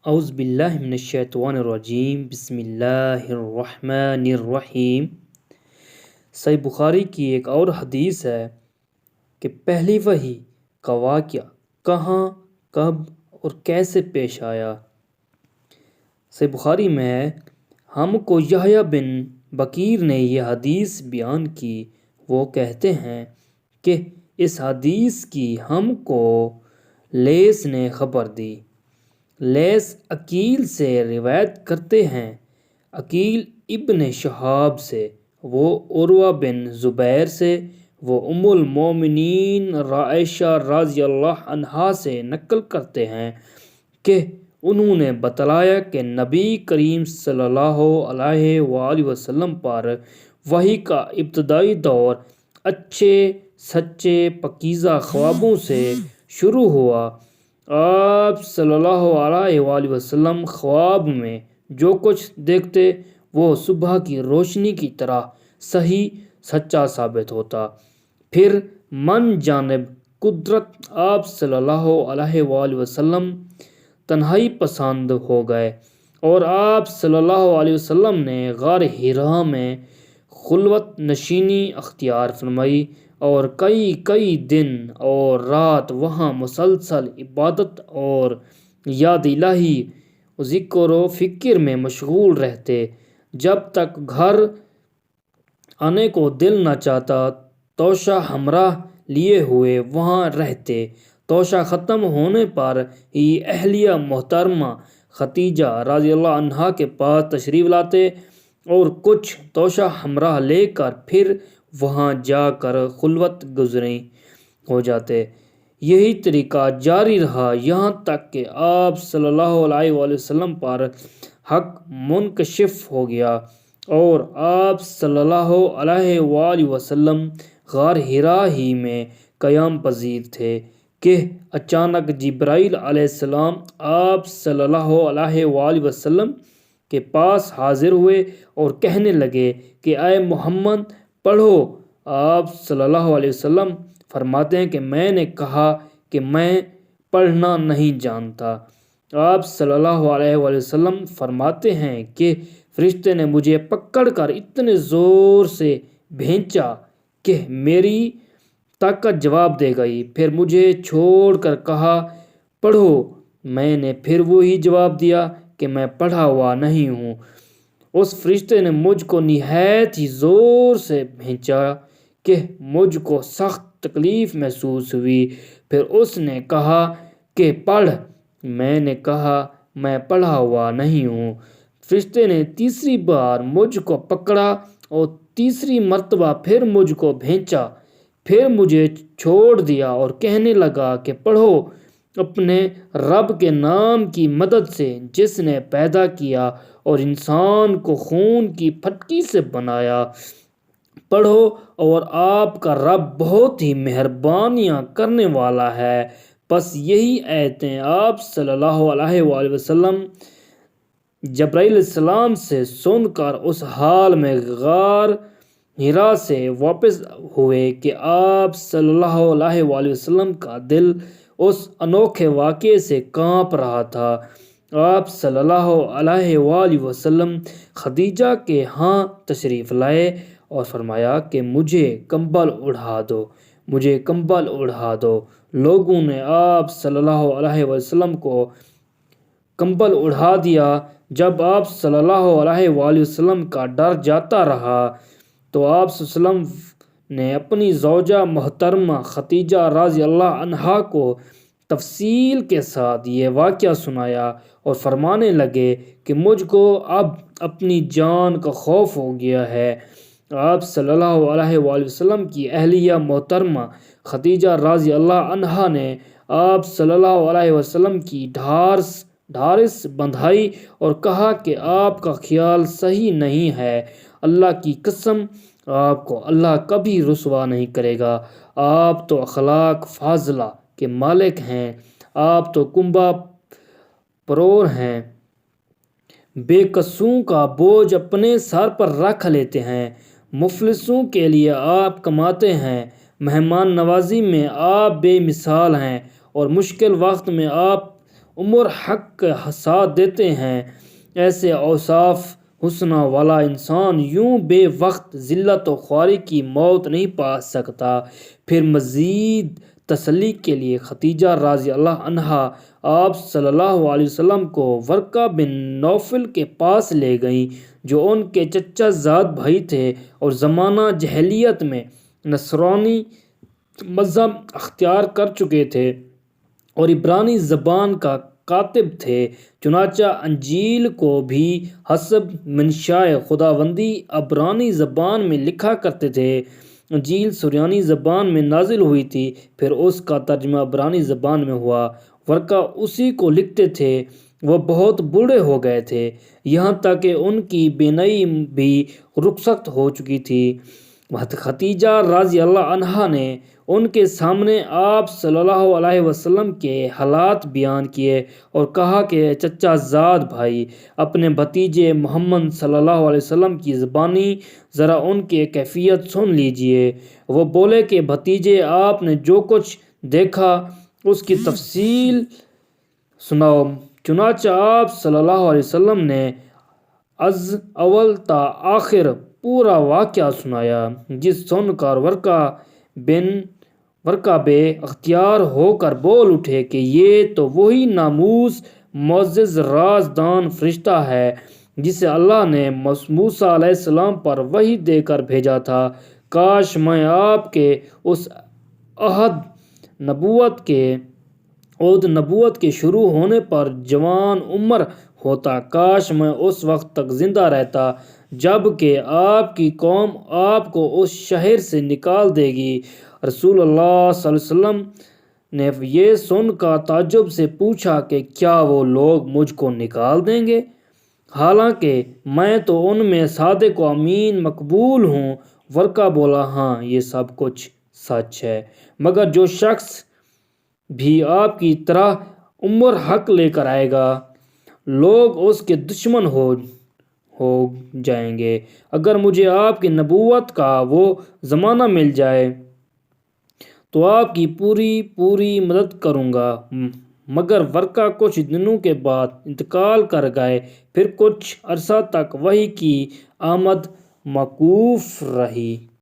اعوذ باللہ من الشیطان الرجیم، بسم اللہ الرحمن الرحیم۔ صحیح بخاری کی ایک اور حدیث ہے کہ پہلی وحی کا واقعہ کہاں، کب اور کیسے پیش آیا۔ صحیح بخاری میں ہے، ہم کو یحییٰ بن بکیر نے یہ حدیث بیان کی۔ وہ کہتے ہیں کہ اس حدیث کی ہم کو لیث نے خبر دی۔ لیث عقیل سے روایت کرتے ہیں، عقیل ابن شہاب سے، وہ عروہ بن زبیر سے، وہ ام المومنین عائشہ رضی اللہ عنہا سے نقل کرتے ہیں کہ انہوں نے بتلایا کہ نبی کریم صلی اللہ علیہ وآلہ وسلم پر وحی کا ابتدائی دور اچھے سچے پاکیزہ خوابوں سے شروع ہوا۔ آپ صلی اللہ علیہ وآلہ وسلم خواب میں جو کچھ دیکھتے وہ صبح کی روشنی کی طرح صحیح سچا ثابت ہوتا۔ پھر من جانب قدرت آپ صلی اللہ علیہ وآلہ وسلم تنہائی پسند ہو گئے، اور آپ صلی اللہ علیہ وسلم نے غار حرا میں خلوت نشینی اختیار فرمائی اور کئی دن اور رات وہاں مسلسل عبادت اور یاد الہی ذکر و فکر میں مشغول رہتے۔ جب تک گھر آنے کو دل نہ چاہتا، توشہ ہمراہ لیے ہوئے وہاں رہتے۔ توشہ ختم ہونے پر ہی اہلیہ محترمہ خدیجہ رضی اللہ عنہا کے پاس تشریف لاتے اور کچھ توشہ ہمراہ لے کر پھر وہاں جا کر خلوت گزری ہو جاتے۔ یہی طریقہ جاری رہا یہاں تک کہ آپ صلی اللہ علیہ وآلہ وسلم پر حق منکشف ہو گیا اور آپ صلی اللہ علیہ وآلہ وسلم غار حرا ہی میں قیام پذیر تھے کہ اچانک جبرائیل علیہ السلام آپ صلی اللہ علیہ وآلہ وسلم کے پاس حاضر ہوئے اور کہنے لگے کہ اے محمد پڑھو۔ آپ صلی اللہ علیہ وسلم فرماتے ہیں کہ میں نے کہا کہ میں پڑھنا نہیں جانتا۔ آپ صلی اللہ علیہ وآلہ وسلم فرماتے ہیں کہ فرشتے نے مجھے پکڑ کر اتنے زور سے بھینچا کہ میری طاقت جواب دے گئی، پھر مجھے چھوڑ کر کہا پڑھو۔ میں نے پھر وہی جواب دیا کہ میں پڑھا ہوا نہیں ہوں۔ اس فرشتے نے مجھ کو نہایت ہی زور سے بھینچا کہ مجھ کو سخت تکلیف محسوس ہوئی۔ پھر اس نے کہا کہ پڑھ۔ میں نے کہا میں پڑھا ہوا نہیں ہوں۔ فرشتے نے تیسری بار مجھ کو پکڑا اور تیسری مرتبہ پھر مجھ کو بھینچا، پھر مجھے چھوڑ دیا اور کہنے لگا کہ پڑھو اپنے رب کے نام کی مدد سے جس نے پیدا کیا اور انسان کو خون کی پھٹکی سے بنایا۔ پڑھو اور آپ کا رب بہت ہی مہربانیاں کرنے والا ہے۔ بس یہی آیتیں آپ صلی اللہ علیہ وآلہ وسلم جبرائیل علیہ السلام سے سن کر اس حال میں غار حرا سے واپس ہوئے کہ آپ صلی اللہ علیہ وآلہ وسلم کا دل اس انوکھے واقعے سے کانپ رہا تھا۔ آپ صلی اللہ علیہ وآلہ وسلم خدیجہ کے ہاں تشریف لائے اور فرمایا کہ مجھے کمبل اڑھا دو، مجھے کمبل اڑھا دو۔ لوگوں نے آپ صلی اللہ علیہ وسلم کو کمبل اڑھا دیا۔ جب آپ صلی اللہ علیہ وآلہ وسلم کا ڈر جاتا رہا تو آپ صلی اللہ علیہ وسلم نے اپنی زوجہ محترمہ خدیجہ رضی اللہ عنہا کو تفصیل کے ساتھ یہ واقعہ سنایا اور فرمانے لگے کہ مجھ کو اب اپنی جان کا خوف ہو گیا ہے۔ آپ صلی اللہ علیہ وآلہ وسلم کی اہلیہ محترمہ خدیجہ رضی اللہ عنہا نے آپ صلی اللہ علیہ وسلم کی ڈھارس بندھائی اور کہا کہ آپ کا خیال صحیح نہیں ہے، اللہ کی قسم آپ کو اللہ کبھی رسوا نہیں کرے گا۔ آپ تو اخلاق فاضلہ کے مالک ہیں، آپ تو کنبہ پرور ہیں، بے کسوں کا بوجھ اپنے سر پر رکھ لیتے ہیں، مفلسوں کے لیے آپ کماتے ہیں، مہمان نوازی میں آپ بے مثال ہیں اور مشکل وقت میں آپ عمر حق کا ساتھ دیتے ہیں، ایسے اوصاف حسنہ والا انسان یوں بے وقت ذلت و خواری کی موت نہیں پا سکتا۔ پھر مزید تسلی کے لیے خدیجہ رضی اللہ عنہا آپ صلی اللہ علیہ وسلم کو ورقہ بن نوفل کے پاس لے گئیں، جو ان کے چچا زاد بھائی تھے اور زمانہ جاہلیت میں نصرانی مذہب اختیار کر چکے تھے اور عبرانی زبان کا کاتب تھے۔ چنانچہ انجیل کو بھی حسب منشاء خداوندی عبرانی زبان میں لکھا کرتے تھے۔ انجیل سریانی زبان میں نازل ہوئی تھی، پھر اس کا ترجمہ عبرانی زبان میں ہوا۔ ورقہ اسی کو لکھتے تھے۔ وہ بہت بوڑھے ہو گئے تھے، یہاں تک کہ ان کی بینائی بھی رخصت ہو چکی تھی۔ خدیجہ رضی اللہ عنہا نے ان کے سامنے آپ صلی اللہ علیہ وسلم کے حالات بیان کیے اور کہا کہ چچا زاد بھائی، اپنے بھتیجے محمد صلی اللہ علیہ وسلم کی زبانی ذرا ان کی کیفیت سن لیجئے۔ وہ بولے کہ بھتیجے، آپ نے جو کچھ دیکھا اس کی تفصیل سناؤ۔ چنانچہ آپ صلی اللہ علیہ وسلم نے از اول تا آخر پورا واقعہ سنایا، جس سن کر ورقہ بے اختیار ہو کر بول اٹھے کہ یہ تو وہی ناموس معزز رازدان فرشتہ ہے جسے اللہ نے موسیٰ علیہ السلام پر وحی دے کر بھیجا تھا۔ کاش میں آپ کے اس عہد نبوت کے شروع ہونے پر جوان عمر ہوتا، کاش میں اس وقت تک زندہ رہتا جب کہ آپ کی قوم آپ کو اس شہر سے نکال دے گی۔ رسول اللہ صلی اللہ علیہ وسلم نے یہ سن کر تعجب سے پوچھا کہ کیا وہ لوگ مجھ کو نکال دیں گے، حالانکہ میں تو ان میں صادق و امین مقبول ہوں؟ ورقہ بولا، ہاں یہ سب کچھ سچ ہے، مگر جو شخص بھی آپ کی طرح عمر حق لے کر آئے گا، لوگ اس کے دشمن ہو جائیں گے۔ اگر مجھے آپ کی نبوت کا وہ زمانہ مل جائے تو آپ کی پوری مدد کروں گا۔ مگر ورقہ کچھ دنوں کے بعد انتقال کر گئے۔ پھر کچھ عرصہ تک وحی کی آمد موقوف رہی۔